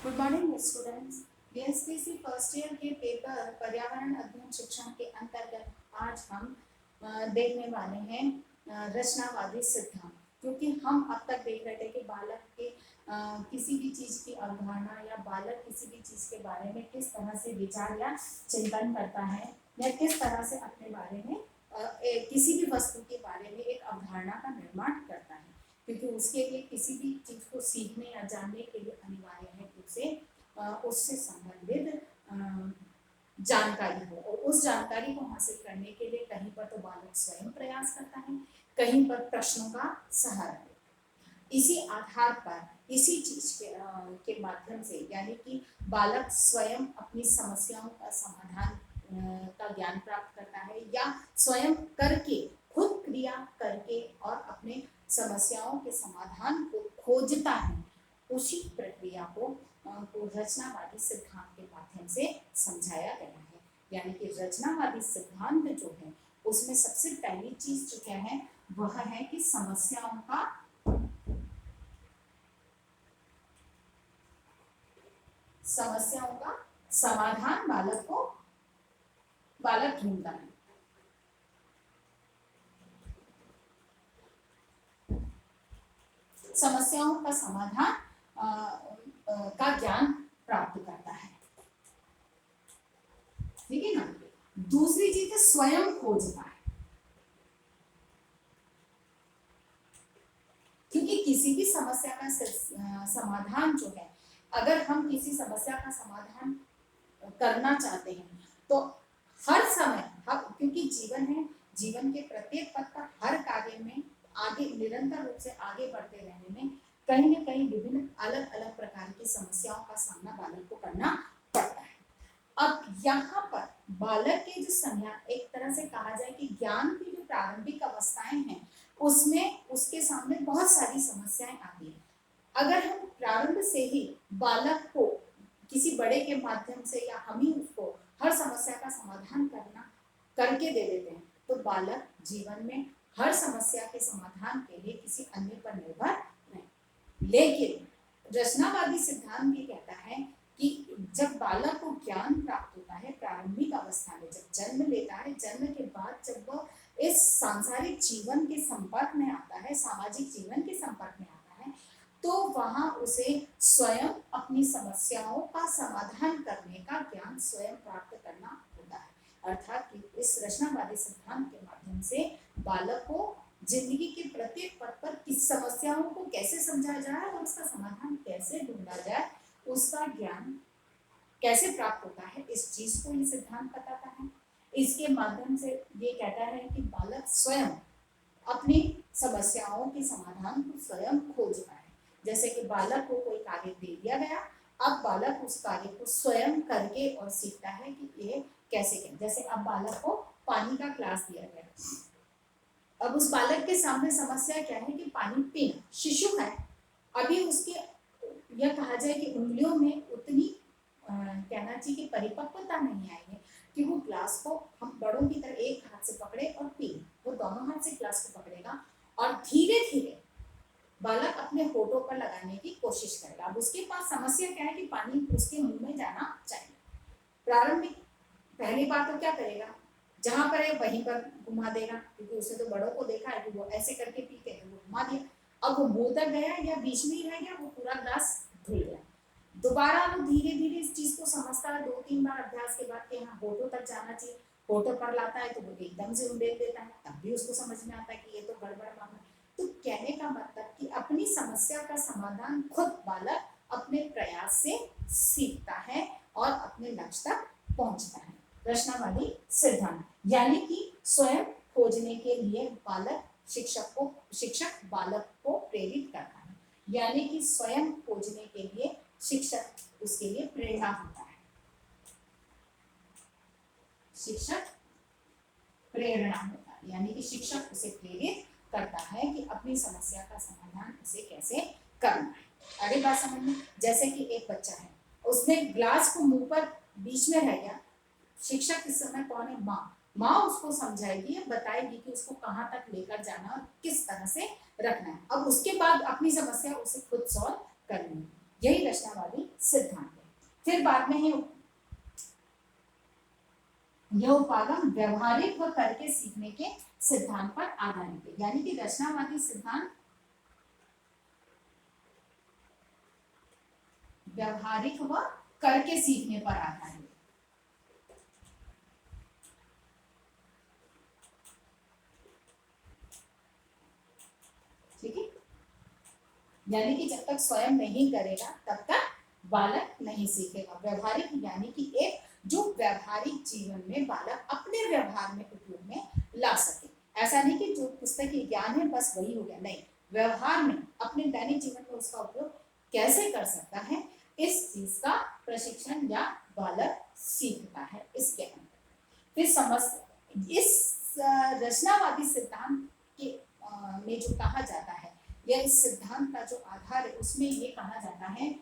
Good morning students. BSTC first year के paper पर्यावरण अध्ययन शिक्षण के अंतर्गत आज हम देखने वाले हैं रचनावादी सिद्धांत। क्योंकि हम अब तक देख रहे थे कि बालक के किसी भी चीज की अवधारणा या बालक किसी भी चीज के बारे में किस तरह से विचार या चिंतन करता है या किस तरह से अपने बारे में किसी भी वस्तु के बारे में एक अवधारणा का निर्माण करता है। क्योंकि उसके लिए किसी भी चीज को सीखने या जानने के लिए अनिवार्य है कि उसे उससे संबंधित जानकारी हो, और उस जानकारी को हासिल करने के लिए कहीं पर तो बालक स्वयं प्रयास करता है, कहीं पर प्रश्नों का सहारा लेता है। इसी आधार पर इसी चीज के माध्यम से यानी कि बालक स्वयं अपनी समस्याओं का समाधान का ज्ञान प्राप्त करता है या स्वयं करके खुद क्रिया करके और अपने समस्याओं के समाधान को खोजता है। उसी प्रक्रिया को रचनावादी सिद्धांत के माध्यम से समझाया गया है। यानी कि रचनावादी सिद्धांत जो है उसमें सबसे पहली चीज जो क्या है वह है कि समस्याओं का समाधान बालक ढूंढता है। समस्याओं का समाधान का ज्ञान प्राप्त करता है। ठीक है ना। दूसरी चीज है स्वयं खोजता है। क्योंकि किसी भी समस्या का समाधान जो है, अगर हम किसी समस्या का समाधान करना चाहते हैं तो हर समय क्योंकि जीवन है, जीवन के प्रत्येक पथ पर हर कार्य में आगे निरंतर रूप से आगे बढ़ते रहने में कहीं न कहीं विभिन्न अलग अलग प्रकार की समस्याओं का सामना बालक को करना पड़ता है। अब यहाँ पर बालक के जो संज्ञा एक तरह से कहा जाए कि ज्ञान की जो प्रारंभिक अवस्थाएं हैं उसमें उसके सामने बहुत सारी समस्याएं आती हैं। अगर हम प्रारंभ से ही बालक को किसी बड़े के माध्यम से या हम ही उसको हर समस्या का समाधान करके दे देते हैं तो बालक जीवन में हर समस्या के समाधान के लिए किसी अन्य पर निर्भर नहीं। लेकिन रचनावादी सिद्धांत ये कहता है कि जब बालक को ज्ञान प्राप्त होता है प्रारंभिक अवस्था में, जब जन्म लेता है, जन्म के बाद जब वह इस सांसारिक जीवन के संपर्क में आता है, सामाजिक जीवन के संपर्क में आता है, तो वहां उसे स्वयं अपनी समस्याओं का समाधान करने का ज्ञान स्वयं प्राप्त करना होता है। अर्थात कि इस रचनावादी सिद्धांत के माध्यम से बालक को जिंदगी के प्रत्येक पथ पर किस समस्याओं को कैसे समझा जाए और उसका समाधान कैसे ढूंढा जाए, उसका ज्ञान कैसे प्राप्त होता है, इस चीज को ये सिद्धांत बताता है। इसके माध्यम से ये कहता है कि बालक स्वयं अपनी समस्याओं के समाधान को स्वयं खोजता है। जैसे कि बालक को कोई कार्य दे दिया गया, अब बालक उस कार्य को स्वयं करके और सीखता है कि ये कैसे करें। जैसे अब बालक को पानी का ग्लास दिया गया, अब उस बालक के सामने समस्या क्या है कि पानी पीना, शिशु है, अभी उसके यह कहा जाए कि उंगलियों में उतनी कहना चाहिए कि परिपक्वता नहीं आई है कि वो ग्लास को हम बड़ों की तरह एक हाथ से पकड़े और पी। वो दोनों हाथ से ग्लास को पकड़ेगा और धीरे धीरे बालक अपने होठों पर लगाने की कोशिश करेगा। अब उसके पास समस्या क्या है कि पानी उसके मुंह में जाना चाहिए। प्रारंभिक पहली बार तो क्या करेगा, जहां पर है वहीं पर घुमा देगा, क्योंकि उसे तो बड़ों को देखा है कि वो ऐसे करके पीते हैं, वो घुमा दिया। अब वो मुंह तक गया या बीच में ही रह गया, वो पूरा ग्लास धुल गया। दोबारा वो धीरे धीरे इस चीज को समझता है, 2-3 बार अभ्यास के बाद कि हाँ होठों तक जाना चाहिए, होठों पर लाता है तो वो एकदम से उंडेल देता है, तब भी उसको समझ में आता है कि ये तो गड़बड़ मामला। तो कहने का मतलब कि अपनी समस्या का समाधान खुद बालक अपने प्रयास से सीखता है और अपने लक्ष्य तक पहुंचता है। रचनावादी सिद्धांत यानी कि स्वयं खोजने के लिए शिक्षक बालक को प्रेरित करता है, यानी कि स्वयं खोजने के लिए शिक्षक उसके लिए प्रेरणा होता है। शिक्षक प्रेरणा होता है यानी कि शिक्षक उसे प्रेरित करता है कि अपनी समस्या का समाधान उसे कैसे करना है। आगे बात समझ में, जैसे कि एक बच्चा है, उसने ग्लास को मुंह पर बीच में रह गया, शिक्षक इस समय कौन है, माँ उसको समझाएगी या बताएगी कि उसको कहाँ तक लेकर जाना और किस तरह से रखना है। अब उसके बाद अपनी समस्या उसे खुद सॉल्व करनी है। यही रचनावादी सिद्धांत है। फिर बाद में है यह उपागम व्यवहारिक व करके सीखने के सिद्धांत पर आधारित है, यानी कि रचनावादी सिद्धांत व्यवहारिक व करके सीखने पर आधारित है। ठीक है, यानी कि जब तक स्वयं नहीं करेगा तब तक बालक नहीं सीखेगा। व्यवहारिक यानी कि एक जो व्यवहारिक जीवन में बालक अपने व्यवहार में उपयोग में ला सके। ऐसा नहीं कि जो पुस्तकीय ज्ञान है बस वही हो गया, नहीं, व्यवहार में अपने दैनिक जीवन में उसका उपयोग कैसे कर सकता है, इस चीज का प्रशिक्षण या बालक सीखता है इसके अंदर। फिर समझ इस रचनावादी सिद्धांत के में जो कहा जाता है या इस सिद्धांत का जो आधार है उसमें ये कहा जाता है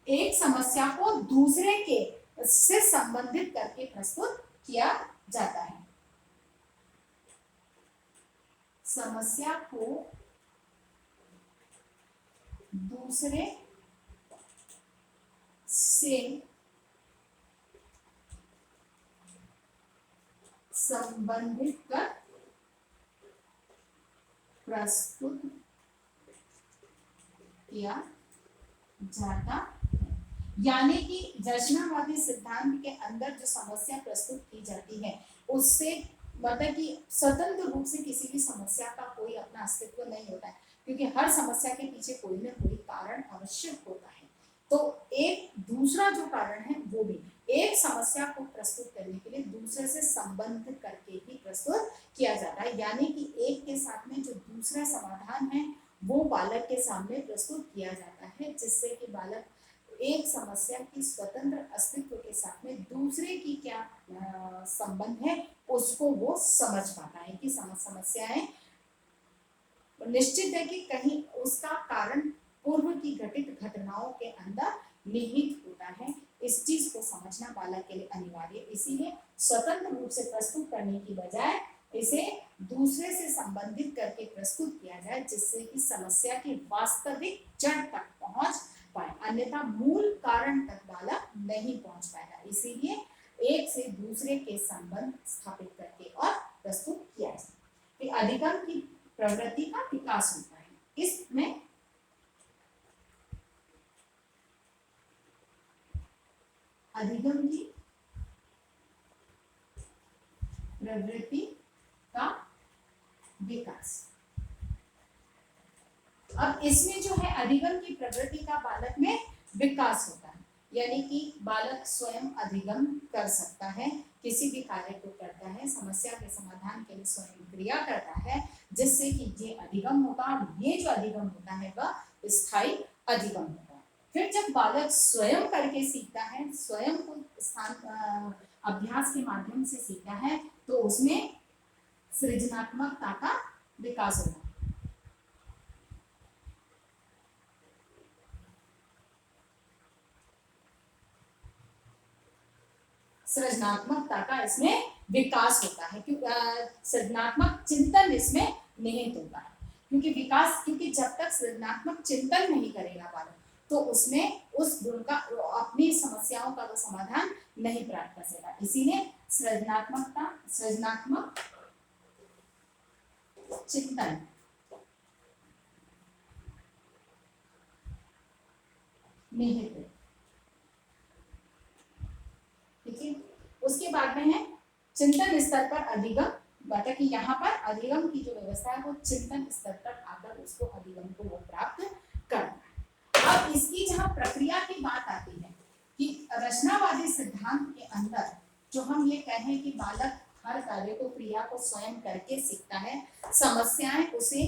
एक समस्या को दूसरे के से संबंधित करके प्रस्तुत किया जाता है। समस्या को दूसरे से संबंधित कर प्रस्तुत किया जाता है। यानी कि रचनावादी सिद्धांत के अंदर जो समस्या प्रस्तुत की जाती है उससे मतलब कि स्वतंत्र रूप से किसी भी समस्या का कोई अपना अस्तित्व नहीं होता है, क्योंकि हर समस्या के पीछे कोई ना कोई कारण अवश्य होता है। तो एक दूसरा जो कारण है वो भी एक समस्या को प्रस्तुत करने के लिए दूसरे से संबंध करके ही प्रस्तुत किया जाता है, यानी कि एक के साथ में जो दूसरा समाधान है वो बालक के सामने प्रस्तुत किया जाता है, जिससे कि बालक एक समस्या की स्वतंत्र अस्तित्व के साथ में दूसरे की क्या संबंध है उसको वो समझ पाता है कि समस्या है। निश्चित है कि कहीं उसका कारण पूर्व की घटित घटनाओं के अंदर निहित होता है। इस चीज को समझना बालक के लिए अनिवार्य है, इसीलिए स्वतंत्र रूप से प्रस्तुत करने की बजाय इसे दूसरे से संबंधित करके प्रस्तुत किया जाए, जिससे कि समस्या की वास्तविक जड़ तक पहुंच पाए, अन्यथा मूल कारण तक बालक नहीं पहुंच पाएगा। इसीलिए एक से दूसरे के संबंध स्थापित करके और प्रस्तुत किया जाए। अधिगम की प्रवृत्ति का विकास होता है। इसमें अधिगम की प्रवृत्ति का विकास। अब इसमें जो है अधिगम की प्रवृत्ति का बालक में विकास होता है, यानी कि बालक स्वयं अधिगम कर सकता है, किसी भी कार्य को करता है, समस्या के समाधान के लिए स्वयं क्रिया करता है, जिससे कि ये अधिगम होगा। ये जो अधिगम होता है वह स्थायी अधिगम होगा। फिर जब बालक स्वयं करके सीखता है, स्वयं को स्थान अभ्यास के माध्यम से सीखता है, तो उसमें सृजनात्मकता का विकास होगा। सृजनात्मकता का इसमें विकास होता है, क्योंकि सृजनात्मक चिंतन इसमें निहित होता है। क्योंकि विकास, क्योंकि जब तक सृजनात्मक चिंतन नहीं करेगा बालक, तो उसमें उस गुण का अपनी समस्याओं का वो समाधान नहीं प्राप्त कर सकेगा। इसीलिए सृजनात्मकता, सृजनात्मक चिंतन निहित है। ठीक है, उसके बाद में है चिंतन स्तर पर अधिगम, मतलब कि यहाँ पर अधिगम की जो व्यवस्था है वो चिंतन स्तर तक आकर उसको अधिगम को वो प्राप्त करना है। अब इसकी जहाँ प्रक्रिया की बात आती है कि रचनावादी सिद्धांत के अंदर जो हम ये कहें कि बालक हर कार्य को, क्रिया को स्वयं करके सीखता है, समस्याएं उसे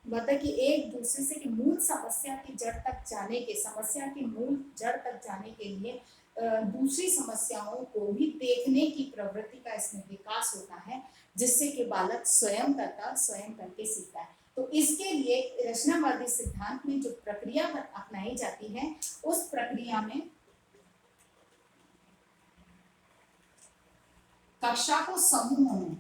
मतलब कि एक दूसरे से कि मूल समस्या की जड़ तक जाने के, समस्या की मूल जड़ तक जाने के लिए दूसरी समस्याओं को भी देखने की प्रवृत्ति का इसमें विकास होता है, जिससे कि बालक स्वयं करता, स्वयं करके सीखता है। तो इसके लिए रचनावादी सिद्धांत में जो प्रक्रिया अपनाई जाती है, उस प्रक्रिया में कक्षा को समूहों में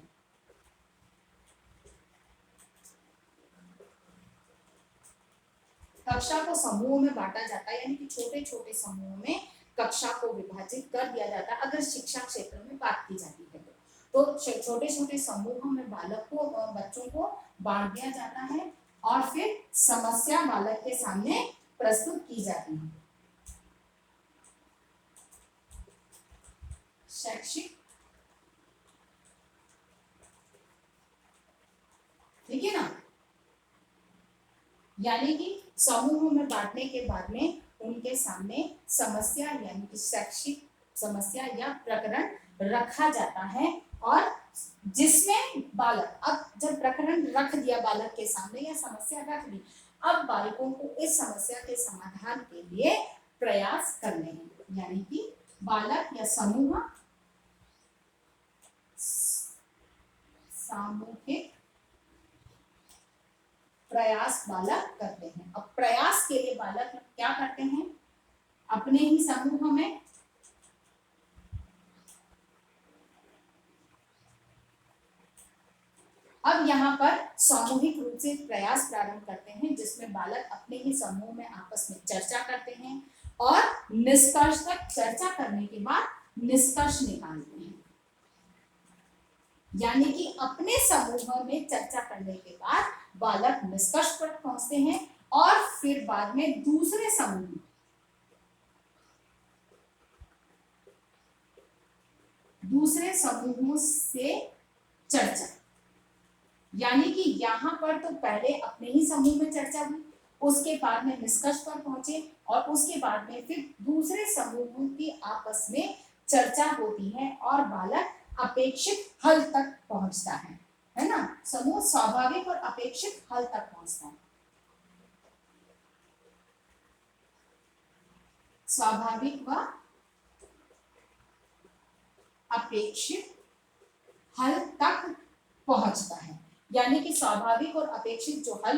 कक्षा को समूहों में बांटा जाता है, यानी कि छोटे छोटे समूहों में कक्षा को विभाजित कर दिया जाता है अगर शिक्षा क्षेत्र में बात की जाती है तो छोटे छोटे समूहों में बच्चों को बांट दिया जाता है और फिर समस्या बालक के सामने प्रस्तुत की जाती है। शैक्षिक, ठीक है ना, यानी कि समूहों में बांटने के बाद में उनके सामने समस्या यानी कि शैक्षिक समस्या या प्रकरण रखा जाता है और जिसमें बालक, अब जब प्रकरण रख दिया बालक के सामने या समस्या रख दी, अब बालकों को इस समस्या के समाधान के लिए प्रयास करने हैं, यानी कि बालक या समूह सामूहिक प्रयास बालक करते हैं। अब प्रयास के लिए बालक क्या करते हैं, अपने ही समूह में अब यहाँ पर सामूहिक रूप से प्रयास प्रारंभ करते हैं जिसमें बालक अपने ही समूह में आपस में चर्चा करते हैं और निष्कर्ष तक चर्चा करने के बाद निष्कर्ष निकालते हैं, यानी कि अपने समूह में चर्चा करने के बाद बालक निष्कर्ष पर पहुंचते हैं और फिर बाद में दूसरे समूहों से चर्चा, यानी कि यहाँ पर तो पहले अपने ही समूह में चर्चा हुई, उसके बाद में निष्कर्ष पर पहुंचे और उसके बाद में फिर दूसरे समूहों की आपस में चर्चा होती है और बालक अपेक्षित हल तक पहुंचता है ना, समूह स्वाभाविक और अपेक्षित हल तक पहुंचता है। स्वाभाविक व अपेक्षित हल तक पहुंचता है, यानी कि स्वाभाविक और अपेक्षित जो हल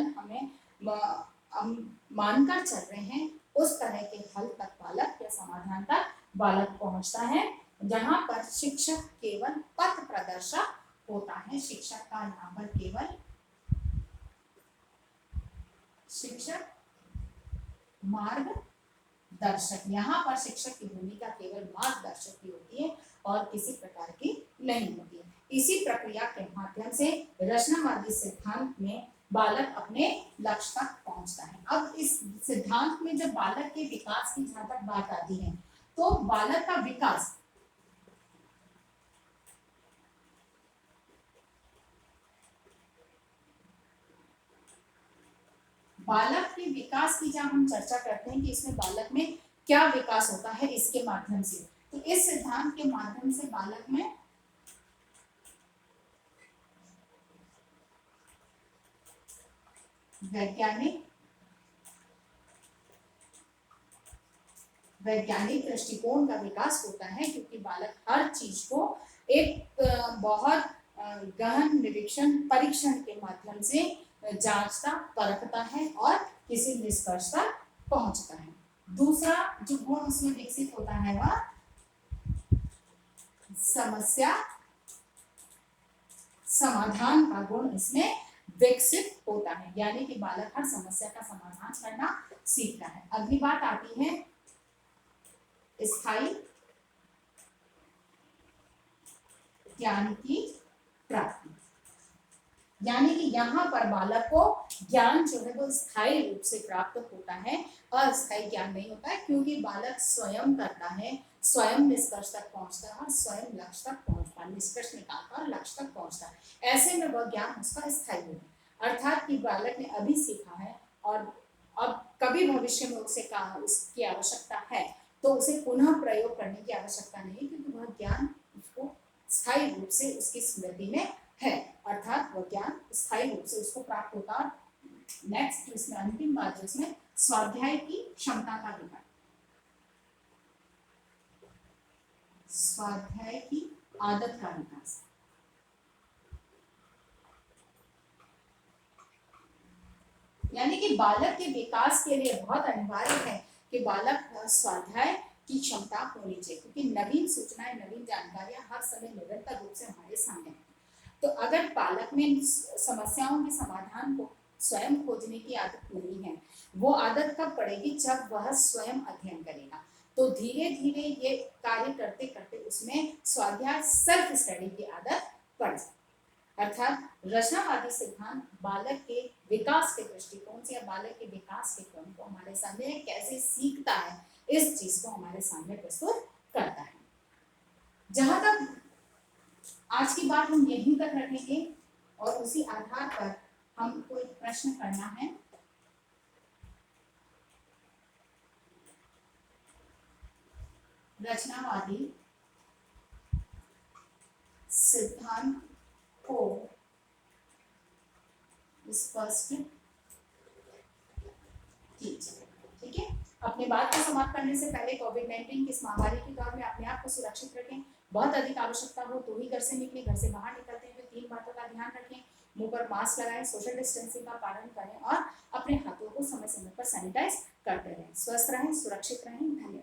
हम मानकर चल रहे हैं उस तरह के हल तक बालक या समाधान तक बालक पहुंचता है, जहां पर शिक्षक केवल पथ प्रदर्शक होता है। शिक्षक का यहाँ पर केवल शिक्षक मार्गदर्शक, यहाँ पर शिक्षक की भूमिका केवल मार्गदर्शक की होती है और किसी प्रकार की नहीं होती है। इसी प्रक्रिया के माध्यम से रचनावादी सिद्धांत में बालक अपने लक्ष्य तक पहुंचता है। अब इस सिद्धांत में जब बालक के विकास की जहां तक बात आती है तो बालक का विकास के विकास की जहां हम चर्चा करते हैं कि इसमें बालक में क्या विकास होता है इसके माध्यम से, तो इस सिद्धांत के माध्यम से बालक में वैज्ञानिक दृष्टिकोण का विकास होता है, क्योंकि बालक हर चीज को एक बहुत गहन निरीक्षण परीक्षण के माध्यम से जांचता परखता है और किसी निष्कर्ष तक पहुंचता है। दूसरा जो गुण उसमें विकसित होता है वह समस्या समाधान का गुण इसमें विकसित होता है, यानी कि बालक हर समस्या का समाधान करना सीखता है। अगली बात आती है स्थायी ज्ञान की प्राप्ति, यानी कि यहाँ पर बालक को ज्ञान जो है वो स्थायी रूप से प्राप्त होता है, अस्थायी ज्ञान नहीं होता है, क्योंकि बालक स्वयं करता है, स्वयं निष्कर्ष तक पहुंचता है और स्वयं लक्ष्य तक पहुंचता है, निष्कर्ष निकालता और लक्ष्य तक पहुंचता है। ऐसे में वह ज्ञान उसका स्थायी होगा, अर्थात कि बालक ने अभी सीखा है और अब कभी भविष्य में उसकी आवश्यकता है तो उसे पुनः प्रयोग करने की आवश्यकता नहीं, क्योंकि वह ज्ञान उसको स्थायी रूप से उसकी स्मृति में है, अर्थात वह ज्ञान स्थायी रूप से उसको प्राप्त होता है। नेक्स्ट इसमें अंतिम बात जिसमें स्वाध्याय की क्षमता का विकास, स्वाध्याय की आदत का विकास, यानी कि बालक के विकास के लिए बहुत अनिवार्य है कि बालक स्वाध्याय की क्षमता होनी चाहिए, क्योंकि नवीन सूचनाएं नवीन जानकारियां हर समय निरंतर रूप से हमारे सामने हैं। तो अगर बालक में समस्याओं के समाधान को स्वयं खोजने की आदत नहीं है। वो आदत कब पड़ेगी, जब वह स्वयं अध्ययन करेगा। तो धीरे धीरे ये कार्य करते करते उसमें स्वाध्याय सेल्फ स्टडी की आदत पड़ जाए। अर्थात रचनावादी सिद्धांत बालक के विकास के दृष्टिकोण से या बालक के विकास के क्रम को हमारे सामने कैसे सीखता है, इस चीज को हमारे सामने प्रस्तुत करता है। जहां तक आज की बात हम यहीं तक रखेंगे और उसी आधार पर हमको एक प्रश्न करना है। रचनावादी सिद्धांत को स्पष्ट कीजिए। ठीक है, अपनी बात को समाप्त करने से पहले कोविड-19 की इस महामारी के दौर में अपने आप को सुरक्षित रखें। बहुत अधिक आवश्यकता हो तो ही घर से निकलें। घर से बाहर निकलते हुए 3 बातों का ध्यान रखें। मुंह पर मास्क लगाएं, सोशल डिस्टेंसिंग का पालन करें और अपने हाथों को समय समय पर सैनिटाइज करते रहें। स्वस्थ रहें, सुरक्षित रहें। धन्यवाद।